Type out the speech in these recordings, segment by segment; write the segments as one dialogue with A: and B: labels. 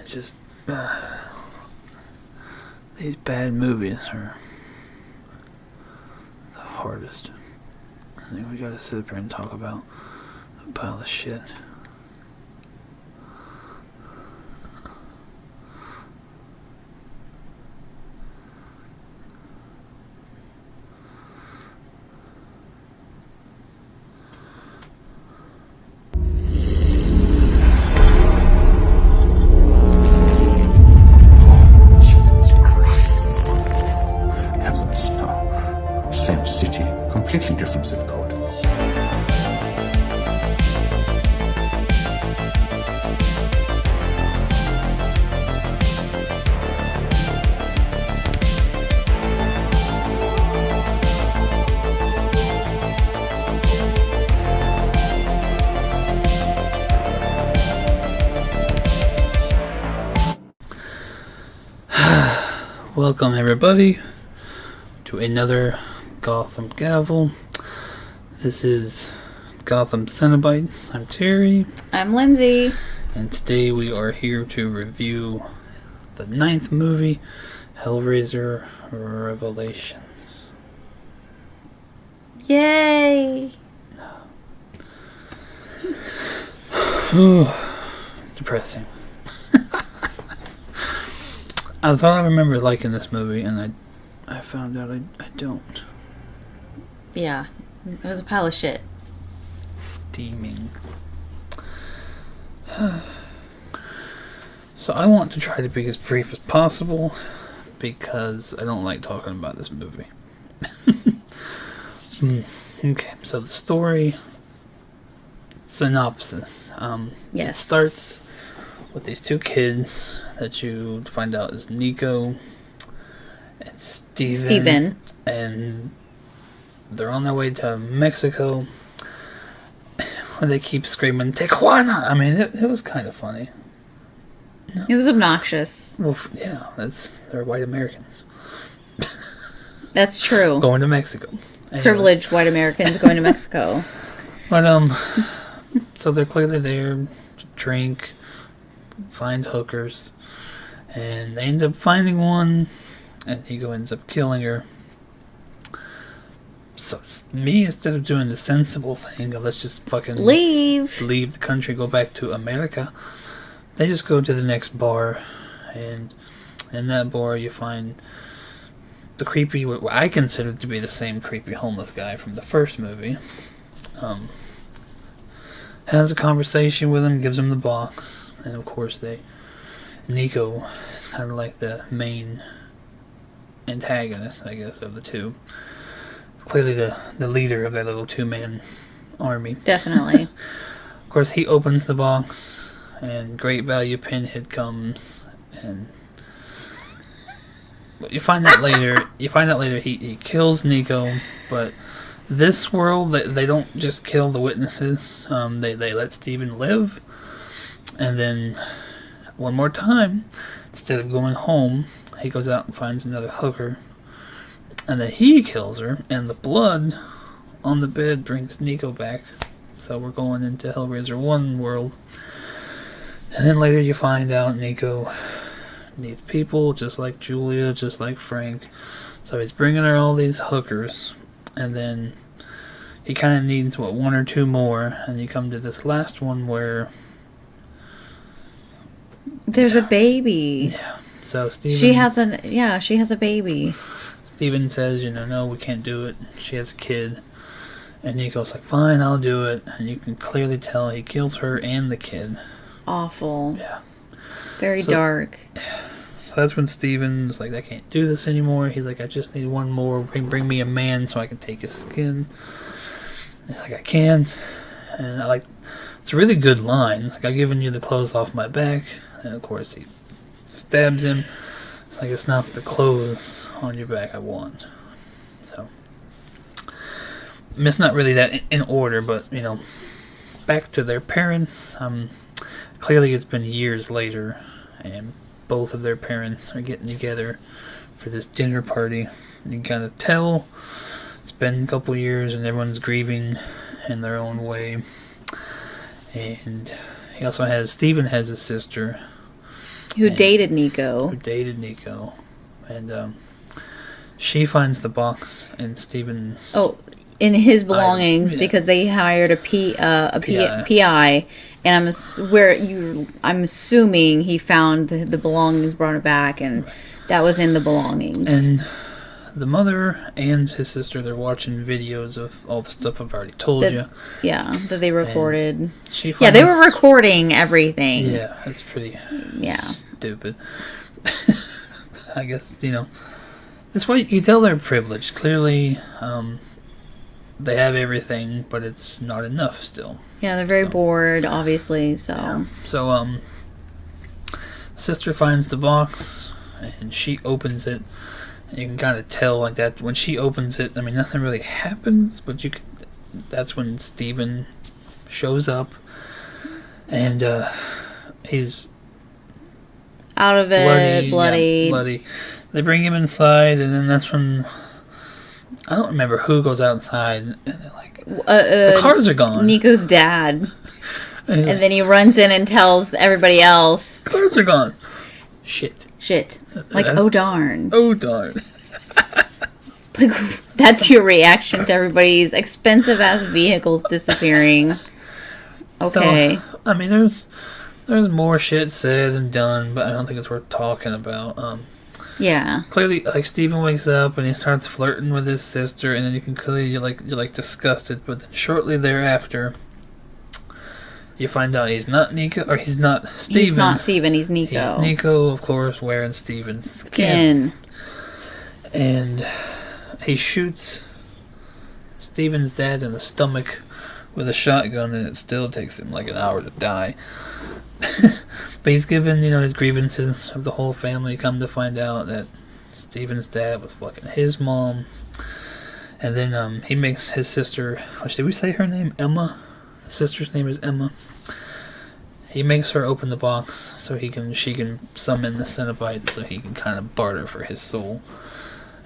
A: It's just these bad movies are the hardest. I think we gotta sit up here and talk about a pile of shit.
B: Completely different zip code.
A: Welcome everybody to another Gotham Gavel. This is Gotham Cenobites. I'm Terry.
C: I'm Lindsay.
A: And today we are here to review the 9th movie, Hellraiser Revelations.
C: Yay!
A: It's depressing. I thought I remember liking this movie, and I found out I don't.
C: Yeah, it was a pile of shit.
A: Steaming. So I want to try to be as brief as possible because I don't like talking about this movie. Okay, so the story synopsis.
C: Yes.
A: It starts with these two kids that you find out is Nico and Steven. And they're on their way to Mexico where they keep screaming Tijuana. I mean, it was kind of funny. No?
C: It was obnoxious.
A: Well, yeah, they're white Americans.
C: That's true.
A: Going to Mexico. Anyway.
C: Privileged white Americans going to Mexico.
A: But, so they're clearly there to drink, find hookers, and they end up finding one, and Nico ends up killing her. So me, instead of doing the sensible thing of let's just fucking leave the country, go back to America, they just go to the next bar, and in that bar you find the creepy, what I consider to be the same creepy homeless guy from the first movie. Has a conversation with him, gives him the box, and of course Nico is kind of like the main antagonist, I guess, of the two. Clearly the leader of that little two-man army.
C: Definitely.
A: Of course, he opens the box, and Great Value Pinhead comes, and you find out later. He kills Nico, but this world they don't just kill the witnesses. They let Steven live, and then one more time, instead of going home, he goes out and finds another hooker. And then he kills her, and the blood on the bed brings Nico back. So we're going into Hellraiser 1 world. And then later you find out Nico needs people, just like Julia, just like Frank. So he's bringing her all these hookers. And then he kind of needs, one or two more. And you come to this last one where
C: there's a baby.
A: Yeah. So Steven...
C: She has a baby.
A: Steven says, no, we can't do it. She has a kid. And Nico's like, fine, I'll do it. And you can clearly tell he kills her and the kid.
C: Awful.
A: Yeah.
C: Very dark.
A: So that's when Steven's like, I can't do this anymore. He's like, I just need one more. Bring me a man so I can take his skin. He's like, I can't. And it's a really good line. It's like, I've given you the clothes off my back. And of course he stabs him. It's like, it's not the clothes on your back I want. So, it's not really that in order, but, back to their parents. Clearly it's been years later, and both of their parents are getting together for this dinner party. You can kind of tell it's been a couple years, and everyone's grieving in their own way. And he also Steven has a sister.
C: Who dated Nico.
A: Who dated Nico. And she finds the box in Steven's...
C: Oh, in his belongings, because they hired a PI. And I'm assuming he found the belongings, brought it back, and that was in the belongings.
A: And the mother and his sister, they're watching videos of all the stuff I've already told you.
C: Yeah, that they recorded.
A: They
C: were recording everything.
A: Yeah, that's pretty stupid. I guess, this way you can tell they're privileged. Clearly, they have everything, but it's not enough still.
C: Yeah, they're very bored, obviously, so...
A: Yeah. So, sister finds the box, and she opens it, and you can kind of tell, like, that when she opens it, I mean, nothing really happens, but that's when Steven shows up, and, he's...
C: out of it, bloody.
A: Yeah, bloody. They bring him inside, and then that's when... I don't remember who goes outside, and they're like, the cars are gone.
C: Nico's dad. And then he runs in and tells everybody else.
A: Cars are gone. Shit.
C: Like, oh darn.
A: Oh darn.
C: Like, that's your reaction to everybody's expensive-ass vehicles disappearing. Okay.
A: So, I mean, there's more shit said and done, but I don't think it's worth talking about.
C: Yeah.
A: Clearly, like, Steven wakes up and he starts flirting with his sister, and then you can clearly you're like disgusted. But then shortly thereafter, you find out he's not Nico, or he's not Steven.
C: He's not Steven. He's Nico.
A: He's Nico, of course, wearing Steven's skin. And he shoots Steven's dad in the stomach with a shotgun, and it still takes him like an hour to die. But he's given, his grievances of the whole family. Come to find out that Steven's dad was fucking his mom. And then he makes his sister, did we say her name? Emma? The sister's name is Emma. He makes her open the box so she can summon the Cenobite, so he can kind of barter for his soul.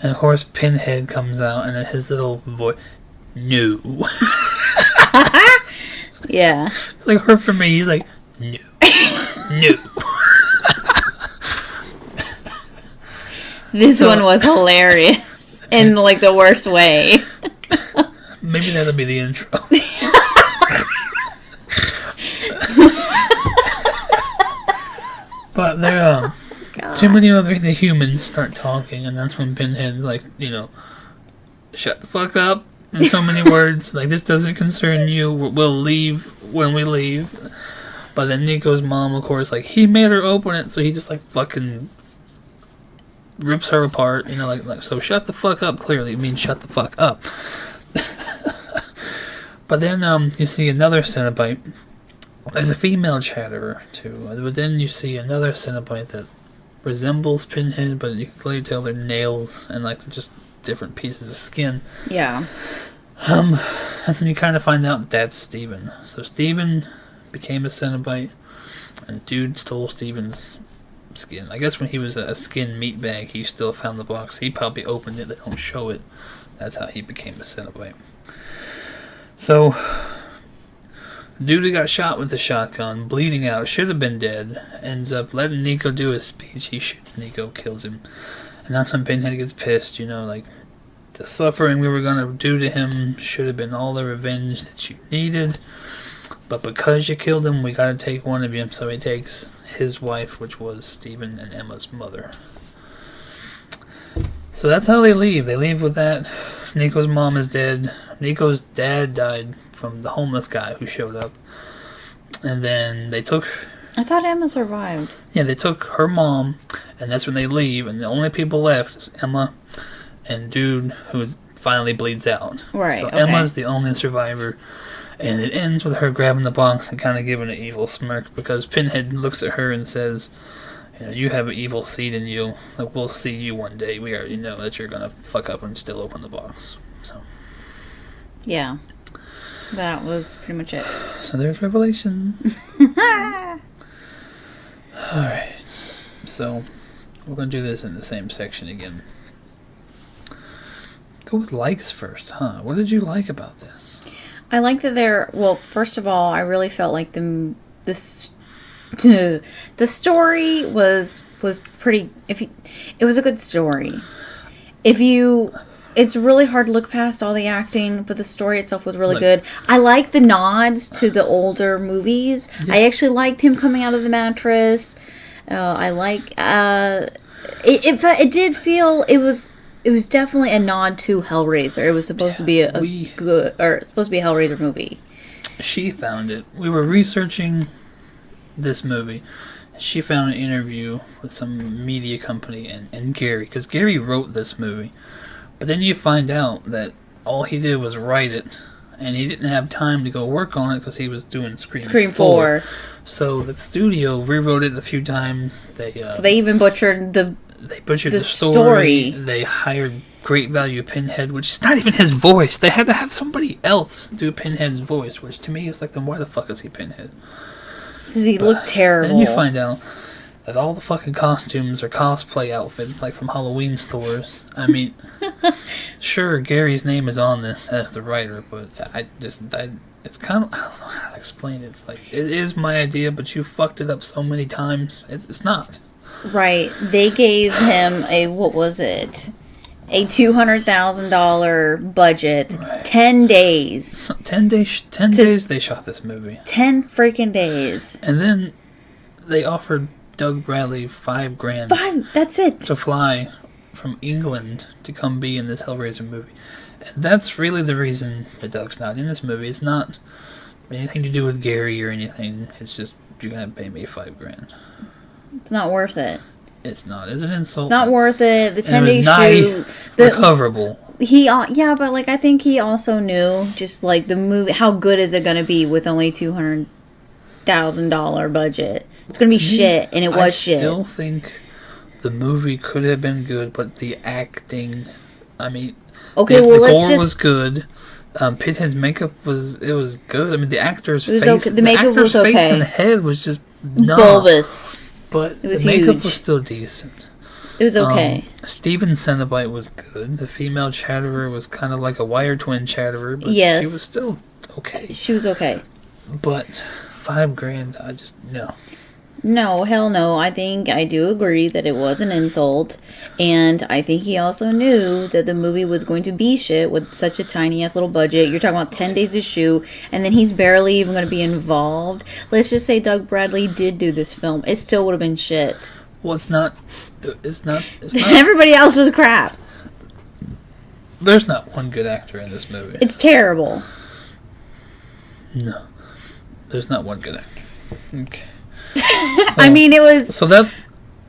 A: And of course Pinhead comes out, and his little voice, no.
C: Yeah.
A: It's like her for me, he's like, no. No.
C: This one was hilarious in like the worst way.
A: Maybe that'll be the intro. But there too many other humans start talking, and that's when Pinhead's like, shut the fuck up in so many words. Like, this doesn't concern you. We'll leave when we leave. But then Nico's mom, of course, like, he made her open it, so he just, like, fucking rips her apart, like, so shut the fuck up, clearly. It means shut the fuck up. But then, you see another Cenobite. There's a female chatterer, too. But then you see another Cenobite that resembles Pinhead, but you can clearly tell they're nails, and, like, they're just different pieces of skin.
C: Yeah.
A: That's when you kind of find out that that's Steven. So Steven became a Cenobite, and dude stole Steven's skin. I guess when he was a skin meatbag, he still found the box. He probably opened it. They don't show it. That's how he became a Cenobite. So, dude who got shot with the shotgun, bleeding out, should have been dead, ends up letting Nico do his speech. He shoots Nico, kills him. And that's when Pinhead gets pissed, like, the suffering we were going to do to him should have been all the revenge that you needed. But because you killed him, we gotta take one of you. So he takes his wife, which was Steven and Emma's mother. So that's how they leave. They leave with that. Nico's mom is dead. Nico's dad died from the homeless guy who showed up. And then they took...
C: I thought Emma survived.
A: Yeah, they took her mom, and that's when they leave. And the only people left is Emma and dude who finally bleeds out.
C: Right,
A: so
C: okay.
A: Emma's the only survivor. And it ends with her grabbing the box and kind of giving an evil smirk, because Pinhead looks at her and says, you have an evil seed in you. Like, we'll see you one day. We already know that you're going to fuck up and still open the box. So.
C: Yeah. That was pretty much it.
A: So there's Revelations. Alright. So, we're going to do this in the same section again. Go with likes first, huh? What did you like about this?
C: I like that they're... Well, first of all, I really felt like the The story was pretty. It was a good story. It's really hard to look past all the acting, but the story itself was really good. I like the nods to the older movies. Yeah. I actually liked him coming out of the mattress. It did feel it was definitely a nod to Hellraiser. It was supposed to be supposed to be a Hellraiser movie.
A: She found it. We were researching this movie. She found an interview with some media company and Gary, because Gary wrote this movie. But then you find out that all he did was write it, and he didn't have time to go work on it because he was doing Scream 4. So the studio rewrote it a few times. So
C: they even butchered the story.
A: They hired Great Value Pinhead, which is not even his voice. They had to have somebody else do Pinhead's voice, which to me is like, then why the fuck is he Pinhead?
C: Because he looked terrible.
A: Then you find out that all the fucking costumes are cosplay outfits, like from Halloween stores. I mean, sure, Gary's name is on this as the writer, but it's kind of, I don't know how to explain it. It's like, it is my idea, but you fucked it up so many times. It's not. Right.
C: They gave him a $200,000 budget. Right. 10 days.
A: 10 days they shot this movie.
C: 10 freaking days.
A: And then they offered Doug Bradley $5,000.
C: That's it.
A: To fly from England to come be in this Hellraiser movie. And that's really the reason that Doug's not in this movie. It's not anything to do with Gary or anything. It's just, you're going to pay me $5,000.
C: It's not worth it.
A: It's not. It's an insult.
C: It's not worth it. The 10-day shoot.
A: Recoverable.
C: But like, I think he also knew, just like the movie, how good is it going to be with only $200,000 budget? It's going to be shit, and it was shit.
A: I still think the movie could have been good, but the acting, I mean, the gore was good. Pinhead's makeup was good. I mean, the actor's face,
C: the makeup was okay.
A: Face and head was just
C: bulbous.
A: But
C: it was
A: the makeup
C: huge.
A: was still decent.
C: It was okay.
A: Steven Cenobite was good. The female Chatterer was kind of like a wire twin Chatterer, but
C: yes.
A: she was still okay.
C: She was okay.
A: But $5,000, I just, no.
C: No, hell no. I think I do agree that it was an insult. And I think he also knew that the movie was going to be shit with such a tiny-ass little budget. You're talking about 10 days to shoot, and then he's barely even going to be involved. Let's just say Doug Bradley did do this film. It still would have been shit.
A: Well, it's not.
C: Everybody else was crap.
A: There's not one good actor in this movie.
C: It's terrible.
A: No. There's not one good actor. Okay.
C: So, I mean, it was...
A: So that's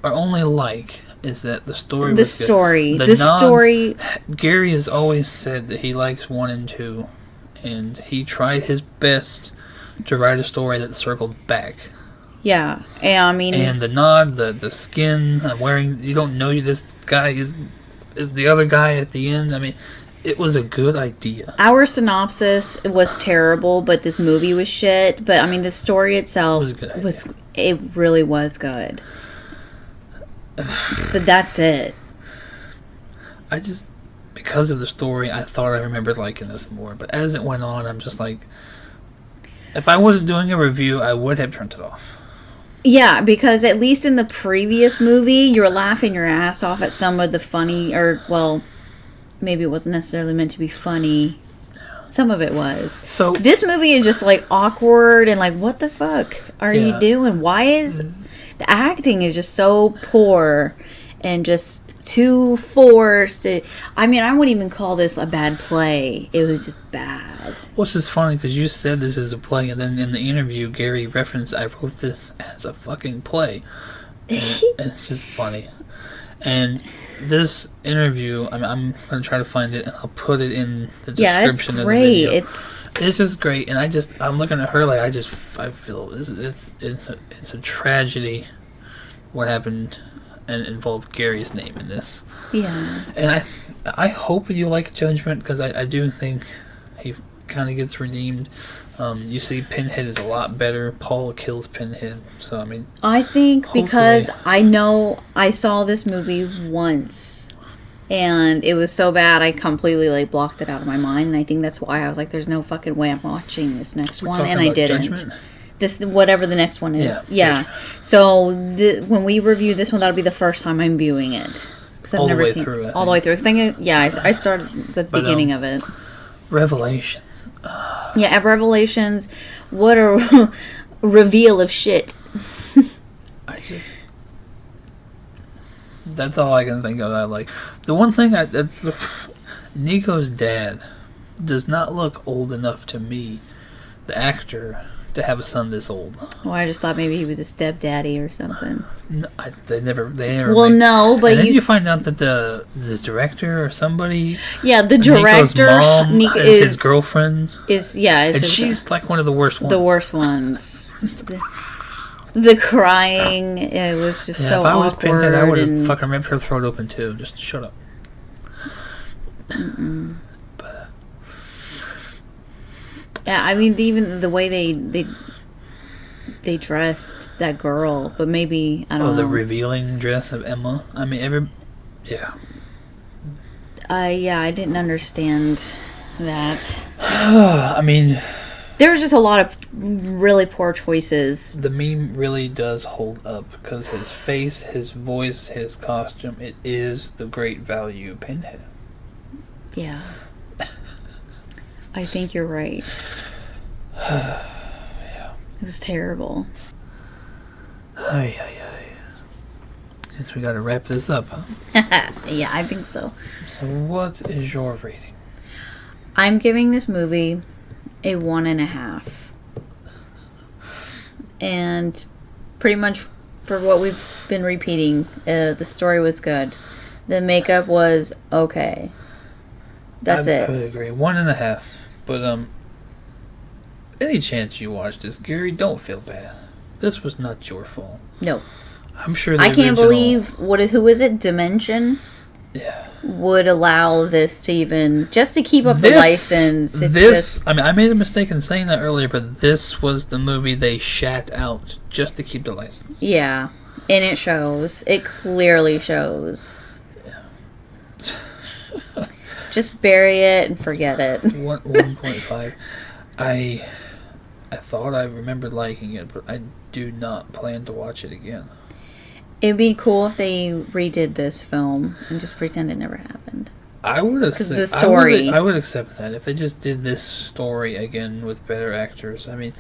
A: our only is that the story was good. The story... Gary has always said that he likes 1 and 2, and he tried his best to write a story that circled back.
C: Yeah, and I mean...
A: And the nod, the skin, I'm wearing... You don't know this guy is the other guy at the end. I mean, it was a good idea.
C: Our synopsis was terrible, but this movie was shit. But, I mean, the story itself it really was good. But that's it.
A: I just... Because of the story, I thought I remembered liking this more. But as it went on, I'm just like... If I wasn't doing a review, I would have turned it off.
C: Yeah, because at least in the previous movie, you were laughing your ass off at some of the funny... maybe it wasn't necessarily meant to be funny. Some of it was. So this movie is just like awkward and like, what the fuck are you doing? Why is the acting is just so poor and just too forced? I mean, I wouldn't even call this a bad play. It was just bad.
A: Which is funny because you said this is a play, and then in the interview, Gary referenced, I wrote this as a fucking play. It's just funny. And this interview, I'm going to try to find it, and I'll put it in the description of the video. It's just great, and I'm looking at her like I feel it's a tragedy what happened and involved Gary's name in this.
C: Yeah.
A: And I hope you like Judgment, because I do think he kind of gets redeemed. You see Pinhead is a lot better. Paul kills Pinhead. So, I mean...
C: I think because I know I saw this movie once, and it was so bad I completely, blocked it out of my mind, and I think that's why I was like, there's no fucking way I'm watching this next one, and I didn't.
A: Judgment?
C: This, whatever the next one is.
A: Yeah.
C: So when we review this one, that'll be the first time I'm viewing it. Because I've never seen it. All the way through. I started the beginning of it.
A: Revelations.
C: Yeah, Revelations. What a reveal of shit.
A: That's all I can think of. That like the one thing that's Nico's dad does not look old enough to me, the actor, to have a son this old.
C: Well, I just thought maybe he was a stepdaddy or something.
A: No, they never.
C: Well, no, but
A: and then you find out that the director or somebody.
C: Yeah, the director.
A: Nico's mom is his girlfriend.
C: And
A: she's like one of the worst ones.
C: The worst ones. The crying, it was just so awkward. If I was Pinhead,
A: I would have fucking ripped her throat open too. Just shut up. But
C: yeah, I mean, even the way they dressed that girl, but maybe I don't know.
A: The revealing dress of Emma. I mean, yeah.
C: I didn't understand that.
A: I mean,
C: there was just a lot of really poor choices.
A: The meme really does hold up because his face, his voice, his costume, it is the great value Pinhead.
C: Yeah. I think you're right.
A: Yeah.
C: It was terrible.
A: Guess we gotta wrap this up, huh?
C: Yeah, I think so.
A: So what is your rating?
C: I'm giving this movie a 1.5. And pretty much for what we've been repeating, the story was good. The makeup was okay. That's it.
A: I would agree. 1.5. But any chance you watch this, Gary, don't feel bad. This was not your fault.
C: No.
A: I'm sure
C: I can't believe who is it? Dimension?
A: Yeah.
C: Would allow this to even just to keep up the license.
A: I mean, I made a mistake in saying that earlier, but this was the movie they shat out just to keep the license.
C: Yeah, and it shows. It clearly shows.
A: Yeah.
C: Just bury it and forget it.
A: 1.5. I thought I remembered liking it, but I do not plan to watch it again.
C: It'd be cool if they redid this film and just pretend it never happened.
A: I would accept the story. I would accept that if they just did this story again with better actors. I mean,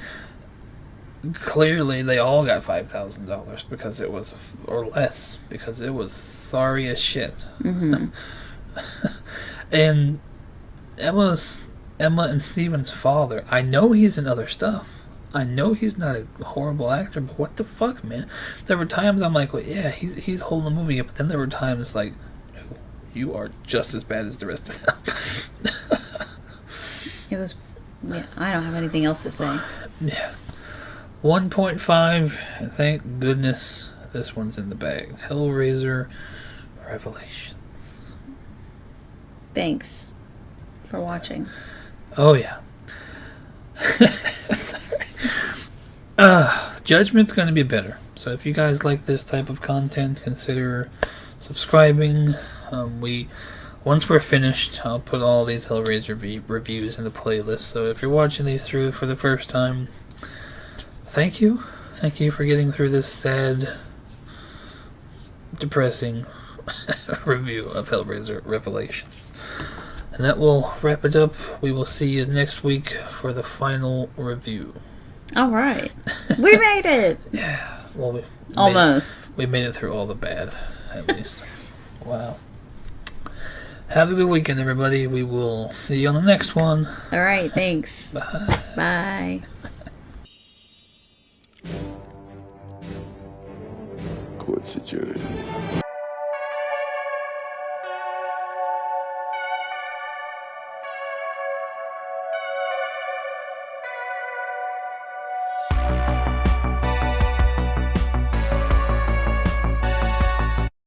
A: clearly they all got $5,000 because it was, or less, because it was sorry as shit.
C: Mm-hmm.
A: And Emma and Steven's father, I know he's in other stuff. I know he's not a horrible actor, but what the fuck, man? There were times I'm like, well, yeah, he's holding the movie up, but then there were times like, no, you are just as bad as the rest of them.
C: It was, yeah, I don't have anything else to say.
A: Yeah. 1.5, thank goodness this one's in the bag. Hellraiser Revelations.
C: Thanks for watching.
A: Oh, yeah. Sorry. Judgment's going to be better. So if you guys like this type of content, consider subscribing. Once we're finished, I'll put all these Hellraiser reviews in the playlist. So if you're watching these through for the first time, thank you. Thank you for getting through this sad, depressing review of Hellraiser Revelation. And that will wrap it up. We will see you next week for the final review.
C: All right. We made it!
A: Yeah. Well,
C: almost.
A: We made it through all the bad, at least. Wow. Have a good weekend, everybody. We will see you on the next one.
C: All right. Thanks.
A: Bye.
C: Bye.
B: Court's adjourned.